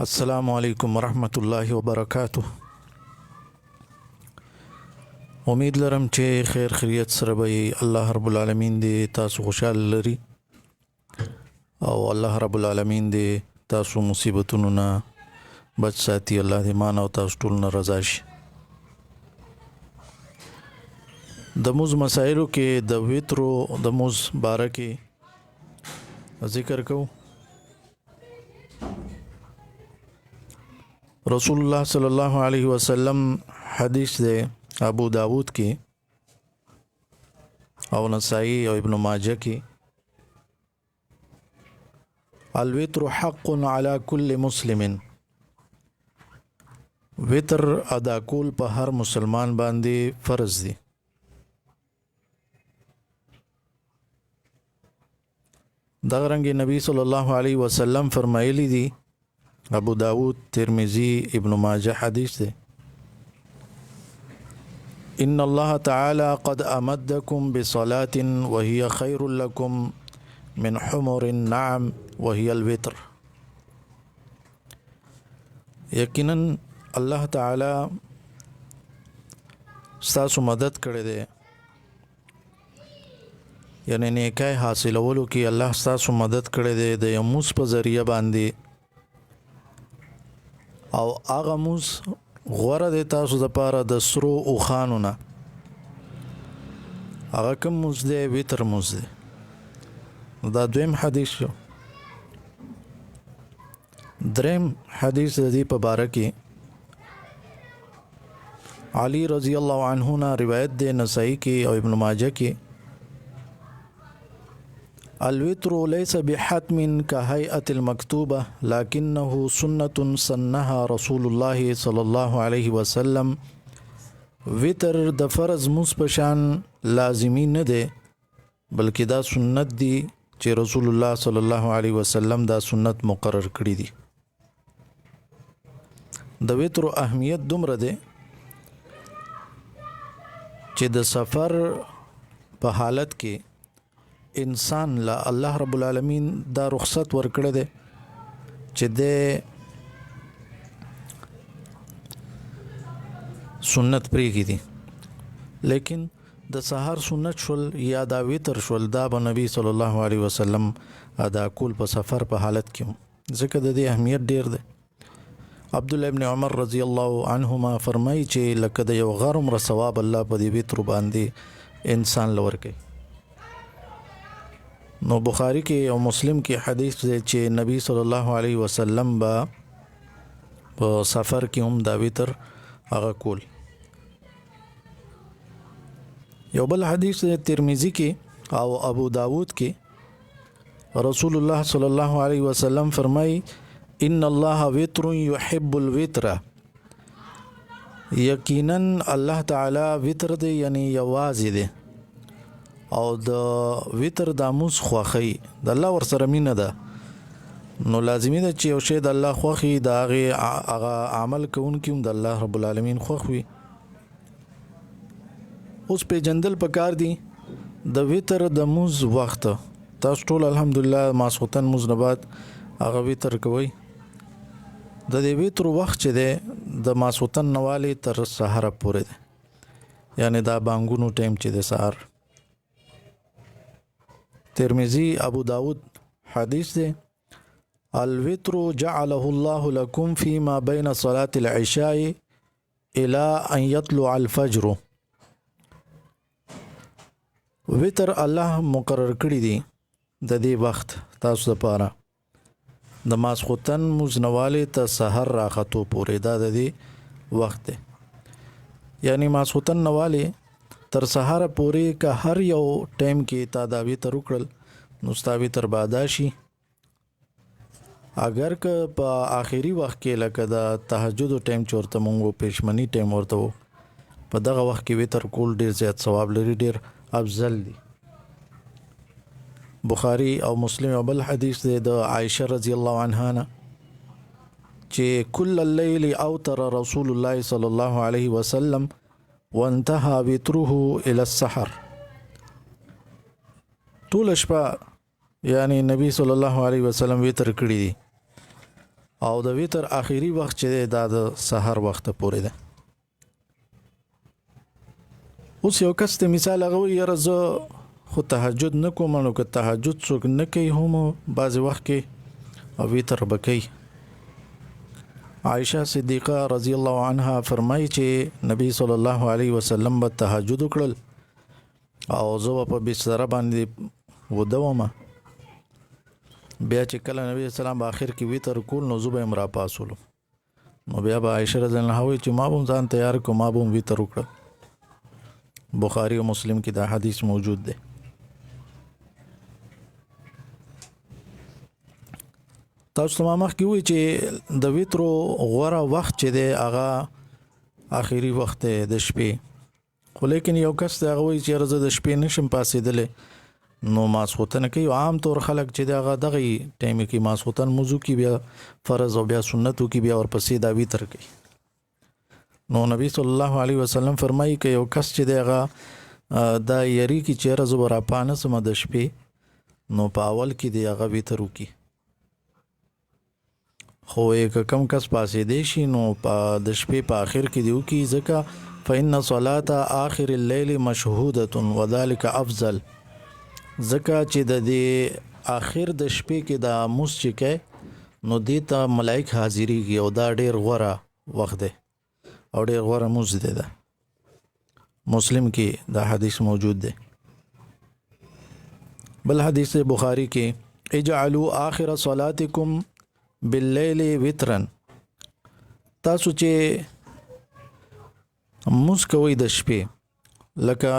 अस्सलामुअलैकुम वरहमतुल्लाहि वबरकातुह। उम्मीद लरم چې خیر خیریت سره به الله رب العالمین دې تاسو خوشاله لري او الله رب العالمین دې تاسو مصیبتونو نه بچ ساتي. الله دې مان او تاسو ټول نه رضا شي. د موز مسایلو کې د وترو د موز باره کې ذکر کوو. رسول الله صلی الله علیه وسلم حدیث ده ابو داود کې او نسائی او ابن ماجه کې الوتر حق على كل مسلم، وتر ادا کول په هر مسلمان باندې فرض دي. دا رنګ نبی صلی الله علیه وسلم فرمایلی دي، ابو داود، ترمذی، ابن ماجه حدیث ده، ان الله تعالى قد امدكم بصلاة وهي خير لكم من حمر النعم وهي الوتر. یقینا الله تعالی ستاسو مدد کړی دی، یعنی نیکای حاصلولو کې الله ستاسو مدد کړی دی د یموس په ذریعہ باندې، او هغه موس غوره د تاسو لپاره د سرو او خانونه. هغه کوم موس دی؟ وتر موس دی. دا دویم حدیث شو. دریم حدیث دی په باره کې علی رضی الله عنه نه روایت دی، نسائی کې او ابن ماجه کې، الوتر ليس بحتم كهيئة المكتوبة لكنه سنة سنها رسول الله صلى الله عليه وسلم. وتر د فرض موس پشان لازمی نه ده، بلکې دا سنت دی چې رسول الله صلی الله علیه وسلم دا سنت مقرر کړی دي. د وتر اهمیت دومره ده چې د سفر په حالت کې انسان لا الله رب العالمین دا رخصت ورکړه ده چې د سنت پریږي دي، لیکن د سحر سنت شول یا دا وتر شول، دا به نبی صلی الله علیه وسلم ادا کول په سفر په حالت کې، ځکه د دې اهمیت ډیر ده. عبد الله ابن عمر رضی الله عنهما فرمایي چې لکه د یو غرم را ثواب الله په دې وتر باندې انسان لور کوي. نو بخاری کې او مسلم کې حدیث دی چې نبی صلی الله علیه وسلم با په سفر کې هم دا وتر هغه کول. یو بل حدیث دی ترمذی کې او ابو داود کې، رسول الله صلی الله علیه وسلم فرمای ان الله وتر يحب الوتر. یقینا الله تعالی وتر دی یعنی یوازې دی او د وتر د موس خوخی د الله ور سره مینه ده، نو لازمی ده چې یو شی د الله خوخي دا هغه عمل کوونکی هم د الله رب العالمین خوخوي. اوس په جندل پکار دي د وتر د موز وخت. تاسو ټول الحمدلله ماسختن موز نه بعد هغه وتر کوي. د دې وتر وخت چې ده د ماسختن نواله تر سحر پورې ده، یعنی دا بانګونو ټیم چې ده سحر. ترمذی ابو داود حدیث ده، الوتر جعله الله لكم فيما بين صلاة العشاء الى ان يطلع الفجر. وتر الله مقرر کړی دی د دې وخت تاسو لپاره د ماسختن مزنواله ته سحر راختو پورې، دا د دې وخت دی. یعنی ماسختن نواله تر سحر پورې که هر یو ټیم کې تاداوی تر وکړل نو ستاوی تر باداشي. اگر که په آخري وخت کې لکه د تهجد ټیم چورته مونږ پېشمنی ټیم ورته په دغه وخت کې وتر کول ډیر زیات ثواب لري، ډیر افضل دي. بخاری او مسلم او بل حدیث دی د عائشه رضی الله عنها نه چې کل الليل اوتر رسول الله صلی الله علیه وسلم وانتهى وتره الى السحر. ټول شپه یعنی نبی صلی الله علیه وسلم وتر کړی دي او د ویتر اخیری وخت چې دا د سحر وخت پورې ده. اوس یو کس ته مثال هغه یره زه خو تهجد نه کوم، نو که تهجد څوک نه کوي هم بعض وخت کې او ویتر بکی. عائشه صدیقه رضی الله عنها فرمایي چې نبی صلی الله علیه وسلم به تهجد وکړل او زه په بستر باندې ودوم، بیا چې کله نبی اسلام په اخر کې ویتر کول نو زه به امرا پاسولو، نو بیا به عائشه رضی الله عنها چې ما به ځان تیار کوم، ما به ویتر وکړل. بخاری او مسلم کې دا حدیث موجود دی. تاسو ته مخکې وی چې د ویترو غوره وخت چې دی هغه اخیری وخت دی د شپې، خو لیکن یو کس دا وی چې رزه د شپې نشم پاسېدلې نو ماسخوتن کوي. عام طور خلک چې دغه ټایم کې ماسخوتن موضوع کې بیا فرض او بیا سنتو کې بیا ورپسې دا ویتر کوي. نو نبی صلی الله علیه وسلم فرمایي چې یو کس چې دغه دا یری کې چې رزه ورا پانه سم د شپې نو په اول کې دی هغه ویتر وکي، خو یک کم کس پاسې دی شي نو په د شپې په اخر کې دیو کې ځکه فإن صلاة آخر الليل مشهودة وذلك افضل، ځکه چې د دې اخر د شپې کې د مسجکه نو دې ته ملائک حاضرېږي او دا ډېر غوره وخت دی او ډېر غوره مسجد ده. مسلم کې دا حدیث موجود دی. بل حدیث بخاری کې اجعلوا آخر صلاتکم باللیل وترا، تاسو چې موږ کوي د شپې لکه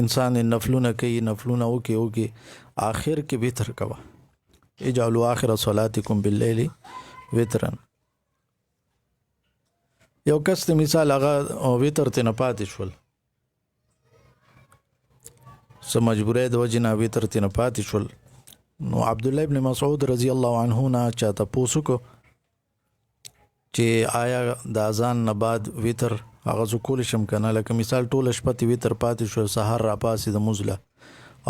انسان نفلونه کوي، نفلونه وکي آخر کې وتر کوه. اجعلوا آخر صلاتکم باللیل وترا. یو کس ته مثال هغه وتر ته نه پاتې شول، سم مجبورې د وجې نه وتر ته نه پاتې شول، نو عبد الله ابن مسعود رضی الله عنه نه چاته پوسوکو چې آیا د اذان نه بعد وتر هغه کول شم کنه، لکه مثال ټول شپه تی وتر پاتې شو، سحر را پاسې د مزله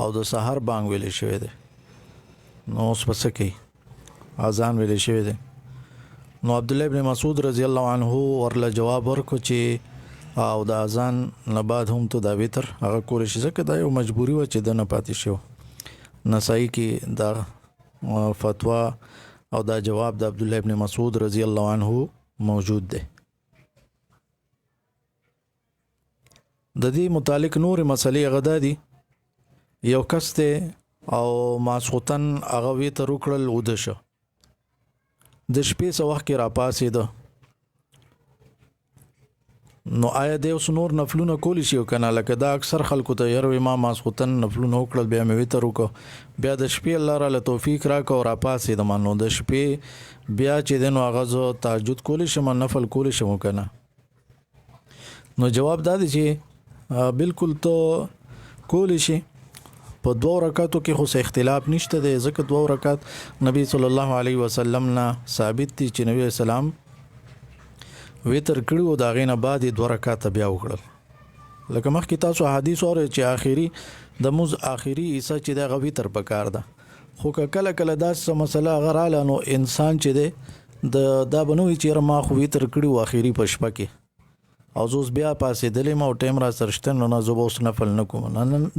او د سحر بانګ ویلې شوی دی، نو اوس پس کوي اذان ویلې شوی دی. نو عبد الله ابن مسعود رضی الله عنه ورله جواب ورکو چې او د اذان نه بعد هم ته دا وتر هغه کول شي، ځکه دا یو مجبوری و چې د نه پاتې شو. نسائی کې دا فتوا او دا جواب د عبد الله ابن مسعود رضی الله عنه موجود دی. د دې متعلق نور مسلې غدا دي. یو کس ته او ماسخوتن هغه ویتر وکړل ود شو، د شپې څو وخت را پاسې ده، نو آیا د اوس نور نفلونه کولی شي کنه، لکه دا اکثر خلکو ته یره ما ماسخوتن نفلونه وکړل بیا مې ویتر وکړ، بیا د شپې الله تعالی توفیق راکړ او را پاسې د مانو د شپې بیا چې دنو هغه زو تهجد کولی شم نفل کولی شم کنه. نو جواب دا دی چې بالکل ته کولی شي. په دوه رکعاتو کې خو اختلاف نشته دی، ځکه دوه رکعات نبی صلی الله علیه وسلم نه ثابت دي چې نبی اسلام ویتر کړو، دا غینه بعد دوه رکعات بیا وکړل. لکه مخکې تاسو حدیث اورئ چې آخري د موز آخري عیسی چې دا ویتر پکار ده، خو کله کله دا مسله غراله نو انسان چې دی دا بنوي چې ما خو ویتر کړو آخري پښپا کې او زوس بیا پاسې دلې ما ټیم را سرشتن نو زه به اوس نفل نکوم.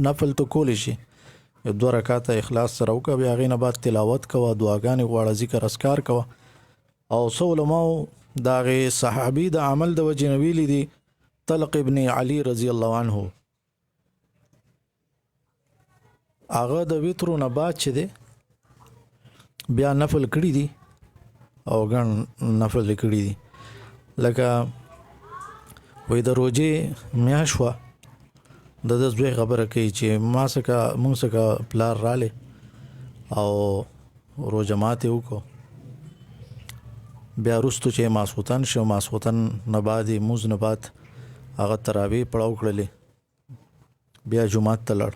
نفل ته کولی شي، دوه رکعات اخلاص سره وکړه، بیا غینه بعد تلاوت کوه، دعاګانې غواړه، ذکر اذکار کوه. او سو علماء دا غي صحابي د عمل د وجه نویل دي. طلق ابن علي رضی الله عنه هغه د وترو نه بعد چې دی بیا نفل کړی دي او ګڼ نفل کړی دي. لکه وې د روزي میاشوا د زوی خبره کوي چې ما سکه مونږ سکه پلار رااله او روزه ماته وکړو، بیا وروسته چې ماسخوتن شو، ماسخوتن نه بعد موز نه بعد هغه تراویح پړاو کړلې، بیا جمعه ته لړ،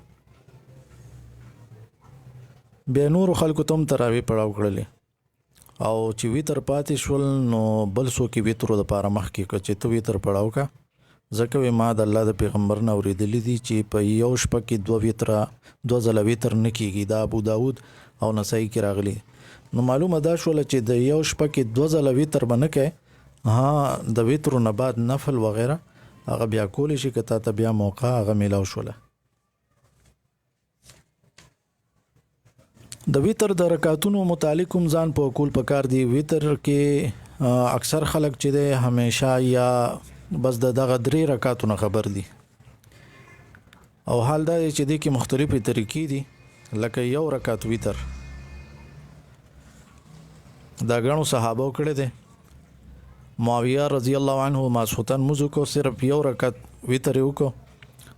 بیا نور خلکو تم تراویح پړاو کړلې او چې ویتر پاتې شول نو بل سو کې ویترو د پاره مخ کې چې تو ویتر پړاو کا، ځکه ما د الله د پیغمبر نه اوریدلې دي چې په یو شپه کې دوه ځله ویتر نه کیږي. دا ابو داود او نسائی کې راغلي نو معلومه دا شول چې د یو شپه کې 2 ځله ویتر باندې کې د ویتر نه بعد نفل وغیرہ هغه بیا کولی شي که تا ته بیا موقع هغه میلاو شوله. د ویتر د رکعاتونو متعلق هم ځان په کول پکار دی. ویتر کې اکثر خلک چې ده همیشه یا بس دغه 3 رکعاتونه خبر دي او حال دا چې د کې مختلفې طریقې دي لکه یو رکعت ویتر دا غنو صحابه کړه دي. معاویه رضی الله عنه ماسوتن مزو کو صرف یو رکعت ویتر وکړو.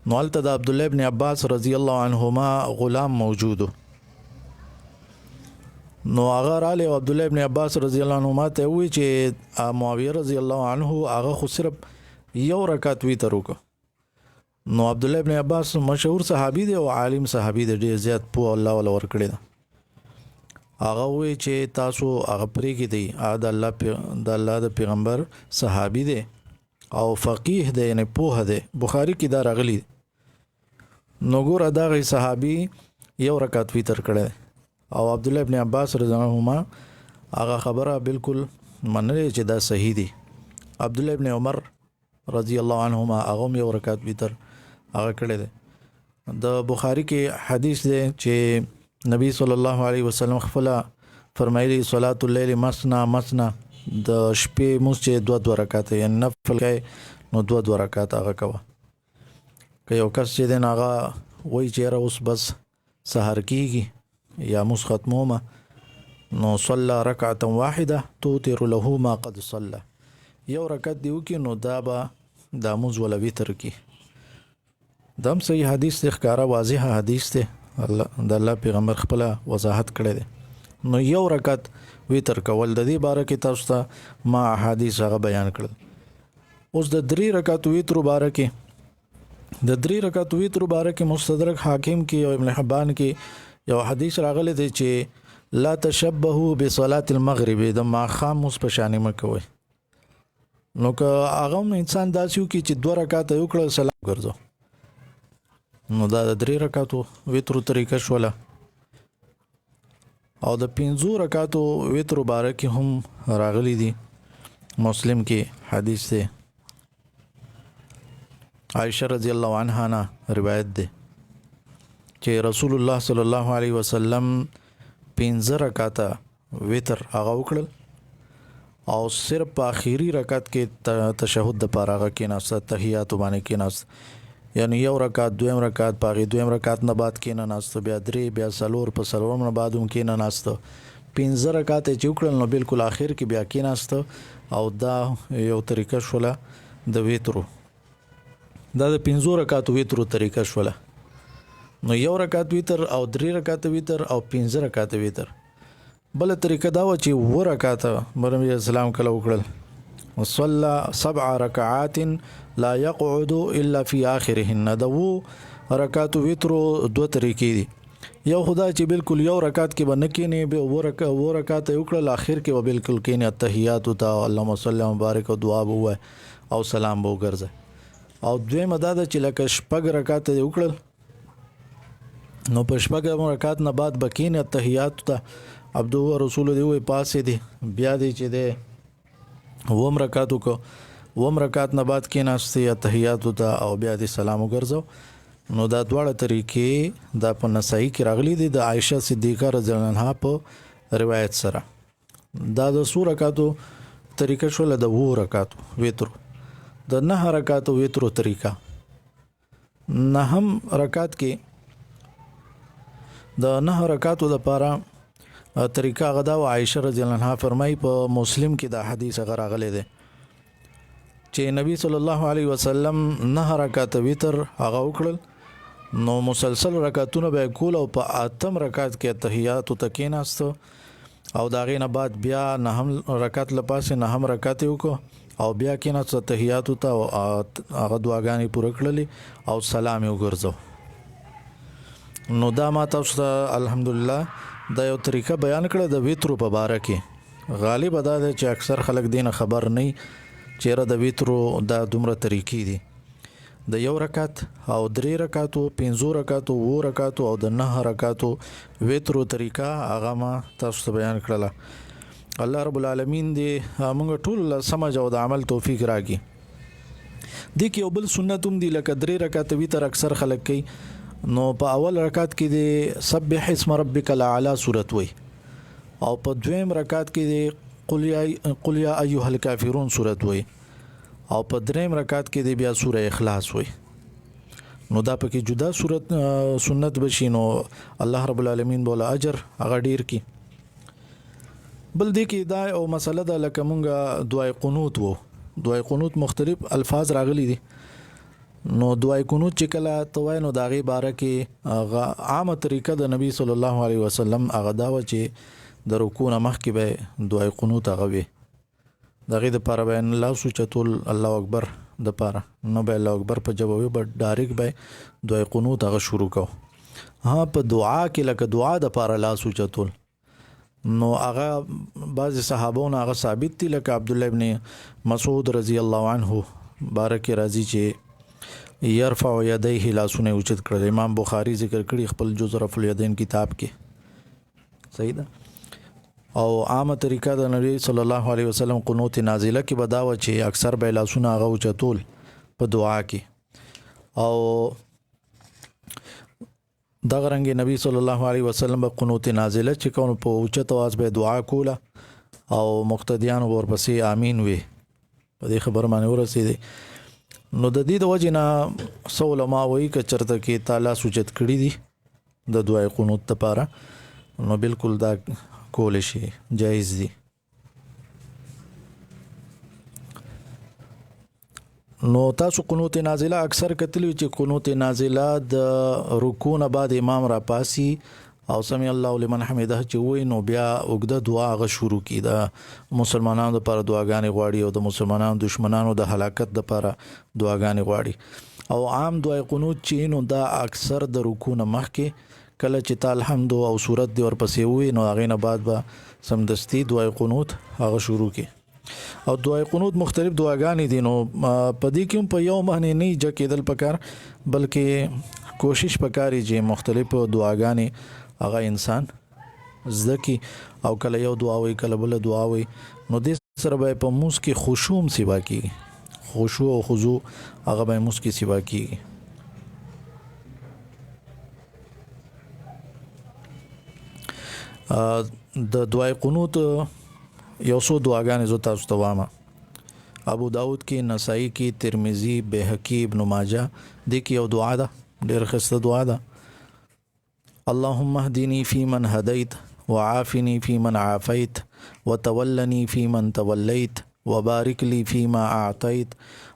نو الته د عبد الله ابن عباس رضی الله عنهما غلام موجود نو هغه رااله عبد الله ابن عباس رضی الله عنهما ته وی چې معاویه رضی الله عنه هغه خو صرف یو رکعت ویتر وکړو. نو عبد الله ابن عباس مشهور صحابي دی او عالم صحابي دی ډیر زیات په الله ول ور کړی. هغه وی چې تاسو هغه پرې کې دی د الله د پیغمبر صحابي دی او فقيه دی نه پوهه دی. بخاری کې دا راغلی. نو ګور ادا غي صحابي یو رکعت ویتر کړی او عبد الله ابن عباس رضی الله عنهما هغه خبره بالکل منلې چې دا صحیح دی. عبد الله ابن عمر رضی الله عنهما هغه یو رکعت ویتر هغه کړی دی. د بخاری کې حدیث دی چې نبی صلی الله علیه وسلم خپل فرمایلی صلات الليل مسنا مسنا د شپې مسجد 2 رکعات یعنی نفل کوي نو 2 رکعات هغه کوه. که یو کس چې دین هغه وای چې اوس بس سحر کیږي یا مس ختمومه نو صلى ركعه واحده توتر له ما قد صلى یو رکعت دیو کې نو دا به د موز ولا وتر کې دم صحیح حدیث ښکارا واضح حدیث ته د الله پیغمبر خپل وضاحت کړی دی. نو یو رکعت وتر کول د دې باره کې تاسو ته ما احادیث هغه بیان کړل. اوس د 3 رکعت وتر باره کې مستدرک حاکم کې او ابن حبان کې یو حدیث راغلی دی چې لا تشبهوا بصلاه المغرب د ماخام مصپشانه مکوي. نو که هغه انسان داسیو کې چې 2 رکعات یو کړل سلام ګرځو نو دا د 3 رکعاتو وتر طریقه شوله. او د 5 رکعاتو وتر مبارک هم راغلي دي. مسلم کې حدیث ده عائشہ رضی الله عنها نه روایت ده چې رسول الله صلی الله علیه وسلم 5 رکعات وتر هغه وکړل او صرف په اخیری رکعت کې تشهود د پاره کې ناست تحیات باندې کې ناست یعنی یو رکعت دویم رکعت پاغي دویم رکعت نه بعد کې نه ناست بیا 3 بیا سلور په سلور نه بعد هم کې نه ناست 5 رکعات چې وکړل نو بالکل اخر کې بیا کې ناست او دا یو طریقه شوله د ویترو. دا د 5 رکعات ویترو طریقه شوله. نو یو رکعت ویتر او 3 رکعات ویتر او 5 رکعات ویتر. بل طریقه دا و چې و رکعات مریم اسلام کله وکړل وصلى 7 ركعات لا يقعد الا في اخرهن. دو رکعات ویتر 2 طریقې دي. یو خدا چې بالکل یو رکعت کې باندې کې نه به و رکعات وکړل اخر کې به بالکل کې نه تحیات او اللهم صل وبارک او دعا وو او سلام وو ګرځي. او دوی مدد چې لکه شپږ رکعات وکړل نو په شپږ رکعات نه بعد بکینه تحیات ته عبد الله رسول دی وي پاسې دي بیا دی چې ده وم رکعاتو کو وم رکعات نه بعد کې ناشته تحیات ته او بیا دی سلام وګرځو. نو دا دواړه طریقې دا په نسائی کې راغلي دي د عائشه صدیقه رضی الله عنها په روایت سره. دا د سور رکعاتو طریقه شول د وو رکعاتو وتر د 9 رکعاتو وتر طریقه. 9 رکعات کې د 9 رکعاتو د پاره طریقه غدا او عائشه رضی الله عنها فرمای په مسلم کې دا حدیث غراغله ده چې نبی صلی الله علیه وسلم 9 رکعات وتر هغه وکړل نو مسلسل رکعاتونه به کول او په 8 رکعات کې تحیات او تکیناست او دا غینه بعد بیا 9 رکعات لپاسه 9 رکعات وکړو او بیا کیناست تحیات او هغه دعاګانې پوره کړلې او سلام یې وګرځو. نو دا ما تاسو ته الحمدلله دا یو طریقه بیان کړه د ویترو په باره کې. غالب ادا ده چې اکثر خلک دین خبر نه چیرې د ویترو دا دومره طریقې دي. د یو رکعت او 3 رکعاتو 5 رکعاتو 2 رکعاتو او د 9 رکعاتو وترو طریقه هغه ما تاسو ته بیان کړله. الله رب العالمین دې موږ ټول سمجھ او د عمل توفیق راکړي. د کې یو بل سنت هم دی لکه 3 رکعات وتر اکثر خلک کوي. نو په اول رکعت کې د سبح اسم ربک الاعلى سورت وای او په دویم رکعت کې د قل یا ایها الکافرون سورت وای او په دریم رکعت کې د بیا سوره اخلاص وای. نو دا پکې جدا سورت سنت بشي نو الله رب العالمین بوله اجر هغه ډیر کی. بل دې کې دا او مسله ده لکه مونږه دعای قنوت وو. دعای قنوت مختلف الفاظ راغلي دي. نو دعای قنوت چې کله توای نو داغي باره کې عامه طریقه د نبی صلی الله علیه وسلم هغه دا و چې د رکوع نه مخکې به دعای قنوت هغه وي. دغه د پاره بیان الله سوچتول الله اکبر د پاره نو به الله اکبر په جواب به ډایرک به دعای قنوت هغه شروع کو. ها په دعا کې لکه دعا د پاره لا سوچتول نو هغه بعض صحابون هغه ثابت دي لکه عبد الله ابن مسعود رضی الله عنه بارک راضی چې يرفع يديه لاسونه اوچت کړل. امام بخاری ذکر کړی خپل جزء رفع الیدین کتاب کې. صحیح ده. او عامه طریقه د نبی صلی الله علیه وسلم قنوت نازله کې بداوه چې اکثر به لاسونه هغه اوچتول په دعا کې او دغه رنګ نبی صلی الله علیه وسلم په قنوت نازله چې کوم په اوچت आवाज به دعا کوله او مقتدیان ورپسې امین وي. په دې خبر باندې ورسېدي. نو د دې د وجه نه علماء وایي ک چرته کې تعالی سوچت کړی دي د دعای قنوت لپاره نو بالکل دا کول شي جایز دي. نو تاسو قنوت نازله اکثر کتلی چې قنوت نازله د رکوع نه بعد امام را پاسي او سمع الله لمن حمده چې وای نو بیا وګړه دعا غ شروع کی دا مسلمانانو لپاره دعاګانې غواړي او د مسلمانانو دشمنانو د هلاکت لپاره دعاګانې غواړي. او عام دعای قنوت چې نو دا اکثر د رکوع نه مخکې کله چې تعالی الحمد او صورت دی ورپسې وي نو هغه نه بعد به سمدستي دعای قنوت هغه شروع کی. او دعای قنوت مختلف دعاګانې دي. نو په دې کې په یو معنی نه چې کېدل پکار بلکې کوشش پکاري چې مختلف دعاګانې هغه انسان زدکی او کله یو دعا وي کله بل دعا وي نو د سره به په موس کې خشوع سیوا کی. خشوع او خضوع هغه به موس کې سیوا کی. د دعای قنوت یو څو دعاګانې زو تاسو ته وایم. ابو داود کې، نسائی کې، ترمذی، بهقی، ابن ماجه د کې یو دعا ده ډېر خسته دعا ده. اللهم اهدني فيمن هديت وعافني فيمن عافيت وتولني فيمن توليت وبارك لي فيما أعطيت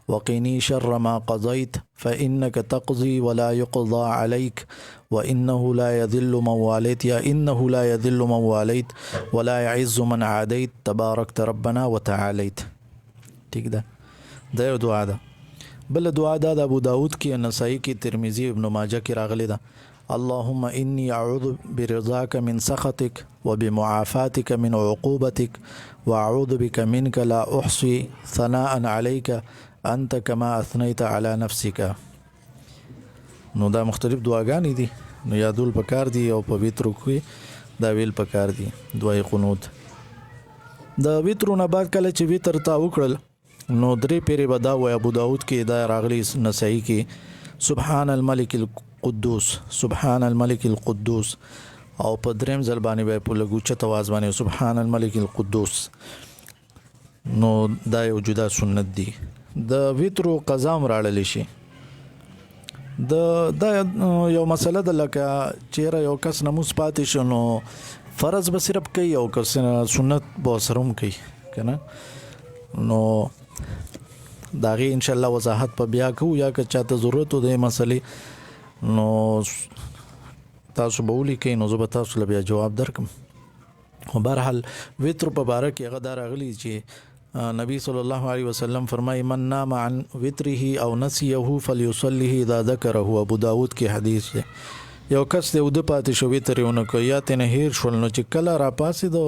وقني شر ما قضيت فإنك تقضي ولا يقضى عليك وإنه لا يذل من واليت يا إنه لا يذل من واليت ولا يعز من عاديت تباركت ربنا وتعاليت. ٹھیک ده دا یو دعا ده. بل دعا ده د ابو داود کې، نسائی کې، ترمذی، ابن ماجه کې راغلی ده. اللهم إني أعوذ برضاك من سخطك وبمعافاتك من عقوبتك وأعوذ بك منك لا أحصي ثناء عليك أنت كما أثنيت على نفسك. نو دا مختلف دعاګانې دي نو یادول پکار دي او په ویترو کې دا ویل پکار دي. دعای قنوت د ویترو نه بعد کله چې ویتر تا وکړل نو درې پیری بدا و. ابو داود کې دا راغلی، نسائی کې سبحان الملك القدوس سبحان الملك القدوس او په دریم ځل باندې به په لګوچه आवाज باندې سبحان الملك القدوس. نو دا یو جدا سنت دی. د ویترو قضام راړل شي. دا یو مسله ده لکه چیرې یو کس نماز پاتې شنو فرض به صرف کوي او کس سنت به سرم کوي کنه. نو داغه ان شاء الله وضاحت په بیا کو یا که چاته ضرورت و د مسلې نو تاسو به ولیکئ نو زه به تاسو له بیا جواب درکم. خو بهرحال وتر په باره کې هغه دا راغلی چې نبی صلی الله علیه وسلم فرمایي من نام عن وتره او نسيه فليصليه اذا ذكره. ابو داود کې حدیث دی. یو کس دی ود پاتې شو وترونه کو یا تنه هیر شول نو چې کله را پاسې دو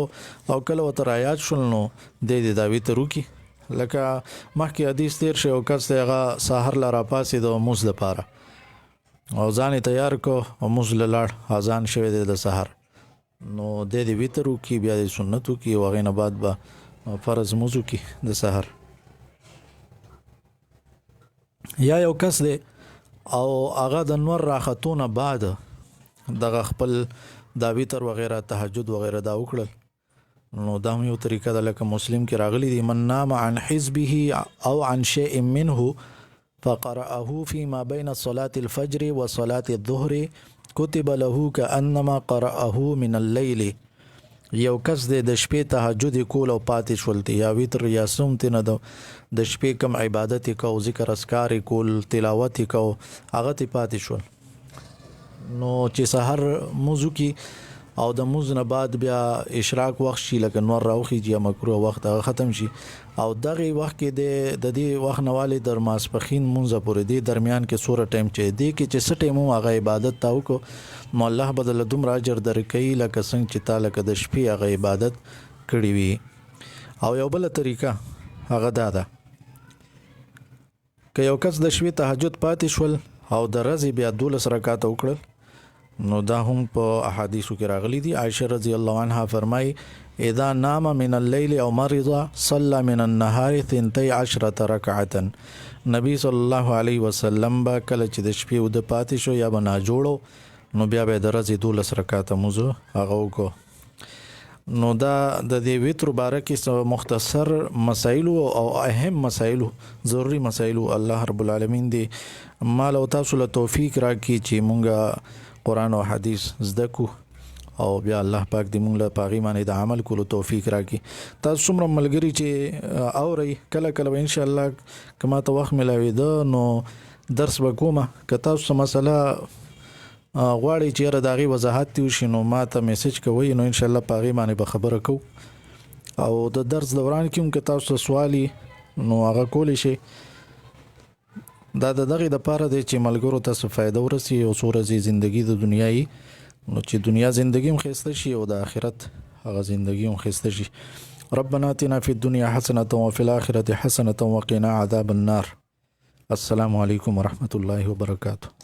او کله وتر آیات شول نو د دې دا وترو کې لکه مخکې حدیث تیر شو کس ته هغه سحر لا را پاسې د موز لپاره او ځان تیار کو او موز لاړ اذان شوه د سحر نو د دې ویترو کې بیا د سنتو کې او غینه بعد به فرض موزو کې د سحر یا یو کس دی او هغه د نور راختونه بعد دغه خپل دا ویتر وغیرہ تهجد وغیرہ دا وکړل نو دا یو طریقه ده لکه مسلم کې راغلی دی من نام عن حزبه او عن شيء منه فقرأه فيما بين صلاة الفجر وصلاة الظهر كتب له كأنما قرأه من الليل یو کس د شپې تهجد کول او پاتې شولته یا ویتر یا سمت نه د شپې کم عبادت کو ذکر اسکار کول تلاوت کو هغه ته پاتې شول نو چې سحر موضوع کی او د موز نه بعد بیا اشراق وخت شي لکه نور راوخی یا مکروه وخت ختم شي او دغه وخت کې د دې وخت نواله در ماسپخین مونږه پورې دی درمیان کې سوره ټایم چې دی کې چې سټه مو هغه عبادت تاو کو نو الله بدل دوم راجر درکې لکه څنګه چې تعالی د شپې هغه عبادت کړی وي او یو بل طریقه هغه دا که یو کس د شپې تهجد پاتې شول او د ورځې بیا 12 رکعات وکړل نو دا هم په احادیثو کې راغلي دي عائشه رضی الله عنها فرمای اذا نام من الليل او مرض صلى من النهار 12 ركعه نبی صلی الله علیه وسلم با کله چې د شپې ود پاتې شو یا بنا جوړو نو بیا به درځي 12 رکعات موزو هغه وکړو نو دا د دې وتر بارکه مختصر مسائل او اهم مسائل ضروری مسائل الله رب العالمین دې مال او تاسو له توفیق راکړي چې مونږه قرآن او حدیث زده کو او بیا الله پاک دې مونږ له پاغي باندې د عمل کولو توفیق راکړي تاسو څومره ملګری چې اوري کله کله ان شاء الله کما ته وخت ملاوي ده نو درس وکومه که تاسو مسله غواړي چې را داغي وضاحت دی شي نو ما ته میسج کوئ نو ان شاء الله پاغي باندې به خبره کو او د درس دوران کې هم که تاسو سوالي نو هغه کولی شي دا دغه د پاره د چې ملګرو ته فائدہ ورسي او سورزي ژوندۍ د دنیاي نو چې دنیا ژوندۍ هم خسته شي او د آخرت هغه ژوندۍ هم خسته شي ربنا آتنا فی الدنيا حسنة وفي الآخرة حسنة وقنا عذاب النار السلام علیکم ورحمة الله وبرکاته